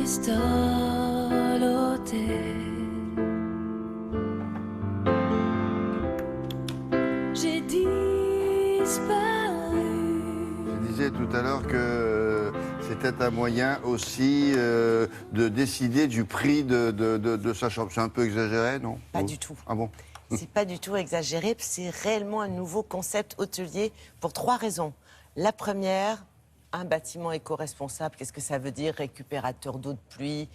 triste l'hôtel. J'ai disparu. Je disais tout à l'heure que c'était un moyen aussi de décider du prix de sa chambre. C'est un peu exagéré, non? Pas du tout. Ah bon? C'est pas du tout exagéré, c'est réellement un nouveau concept hôtelier pour 3 raisons. La première, un bâtiment éco-responsable, qu'est-ce que ça veut dire? Récupérateur d'eau de pluie,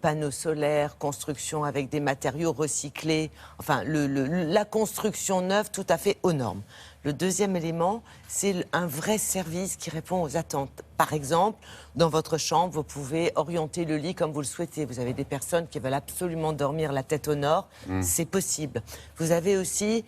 panneaux solaires, construction avec des matériaux recyclés, enfin la construction neuve tout à fait aux normes. Le deuxième élément, c'est un vrai service qui répond aux attentes. Par exemple, dans votre chambre, vous pouvez orienter le lit comme vous le souhaitez. Vous avez des personnes qui veulent absolument dormir la tête au nord, c'est possible. Vous avez aussi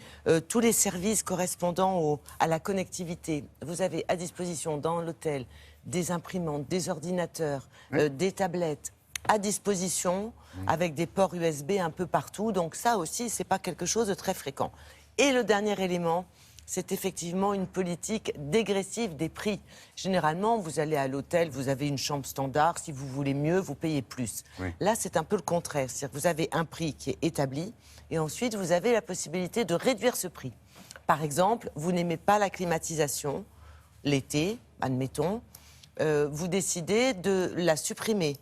tous les services correspondant à la connectivité. Vous avez à disposition dans l'hôtel des imprimantes, des ordinateurs, des tablettes à disposition avec des ports USB un peu partout. Donc ça aussi, c'est pas quelque chose de très fréquent. Et le dernier élément, c'est effectivement une politique dégressive des prix. Généralement, vous allez à l'hôtel, vous avez une chambre standard. Si vous voulez mieux, vous payez plus. Oui. Là, c'est un peu le contraire. C'est-à-dire que vous avez un prix qui est établi et ensuite, vous avez la possibilité de réduire ce prix. Par exemple, vous n'aimez pas la climatisation l'été, admettons. Vous décidez de la supprimer.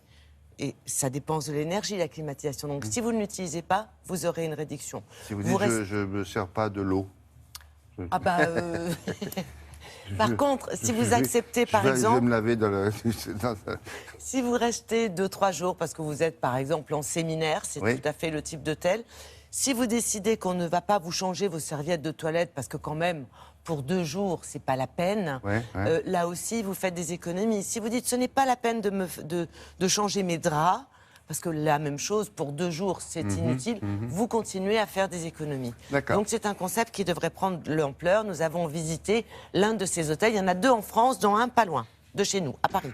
Et ça dépense de l'énergie, la climatisation. Donc, si vous ne l'utilisez pas, vous aurez une réduction. Si vous dites je ne me sers pas de l'eau. Ah bah... Par contre, si vous acceptez, par exemple... Je vais me laver dans le... Si vous restez 2-3 jours, parce que vous êtes, par exemple, en séminaire, c'est tout à fait le type d'hôtel. Si vous décidez qu'on ne va pas vous changer vos serviettes de toilette, parce que quand même, pour 2 jours, c'est pas la peine, là aussi, vous faites des économies. Si vous dites, ce n'est pas la peine de changer mes draps, parce que la même chose, pour 2 jours, c'est inutile, vous continuez à faire des économies. Donc c'est un concept qui devrait prendre l'ampleur. Nous avons visité l'un de ces hôtels. Il y en a 2 en France, dont un pas loin de chez nous, à Paris.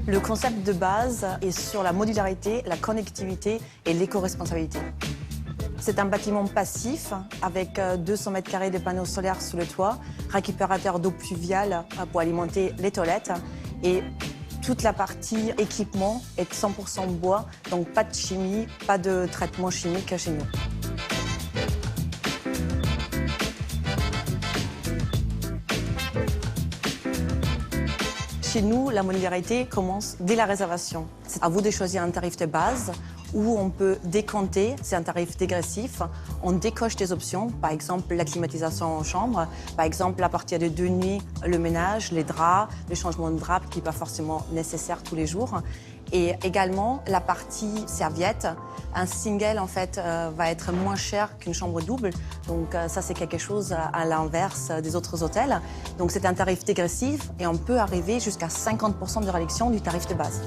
Le concept de base est sur la modularité, la connectivité et l'éco-responsabilité. C'est un bâtiment passif avec 200 mètres carrés de panneaux solaires sous le toit, récupérateur d'eau pluviale pour alimenter les toilettes et toute la partie équipement est 100% bois, donc pas de chimie, pas de traitement chimique chez nous. Chez nous, la modularité commence dès la réservation. C'est à vous de choisir un tarif de base où on peut décompter, c'est un tarif dégressif. On décoche des options, par exemple la climatisation en chambre, par exemple à partir de 2 nuits, le ménage, les draps, le changement de draps qui n'est pas forcément nécessaire tous les jours. Et également la partie serviette. Un single en fait va être moins cher qu'une chambre double. Donc ça c'est quelque chose à l'inverse des autres hôtels. Donc c'est un tarif dégressif et on peut arriver jusqu'à 50% de réduction du tarif de base.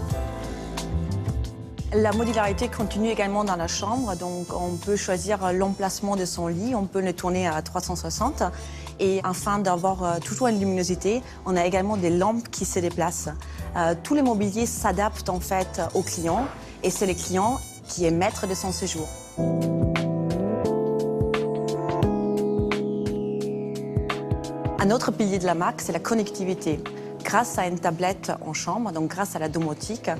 La modularité continue également dans la chambre, donc on peut choisir l'emplacement de son lit, on peut le tourner à 360 et afin d'avoir toujours une luminosité, on a également des lampes qui se déplacent. Tout le mobilier s'adapte en fait au client et c'est le client qui est maître de son séjour. Un autre pilier de la marque, c'est la connectivité. Grâce à une tablette en chambre, donc grâce à la domotique,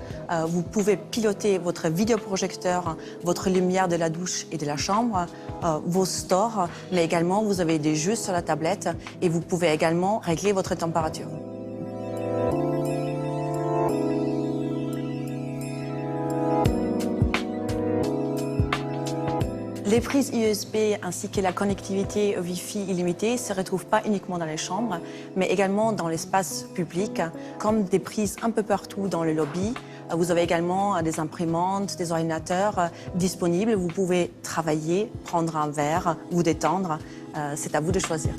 vous pouvez piloter votre vidéoprojecteur, votre lumière de la douche et de la chambre, vos stores, mais également vous avez des jeux sur la tablette et vous pouvez également régler votre température. Les prises USB ainsi que la connectivité Wi-Fi illimitée ne se retrouvent pas uniquement dans les chambres, mais également dans l'espace public, comme des prises un peu partout dans le lobby. Vous avez également des imprimantes, des ordinateurs disponibles. Vous pouvez travailler, prendre un verre, vous détendre. C'est à vous de choisir.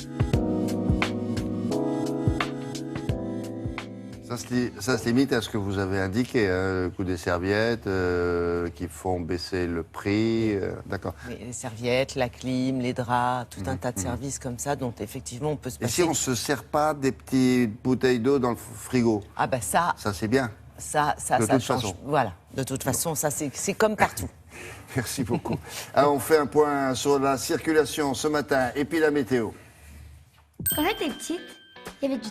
Ça se limite à ce que vous avez indiqué, hein, le coût des serviettes qui font baisser le prix. D'accord. Oui, les serviettes, la clim, les draps, tout un tas de services comme ça dont effectivement on peut se passer. Et si on ne se sert pas des petites bouteilles d'eau dans le frigo? Ah ben ça... Ça c'est bien. Ça de toute change. Façon. Voilà, de toute façon, ça c'est comme partout. Merci beaucoup. Ah, on fait un point sur la circulation ce matin et puis la météo. Quand j'étais petite, il y avait du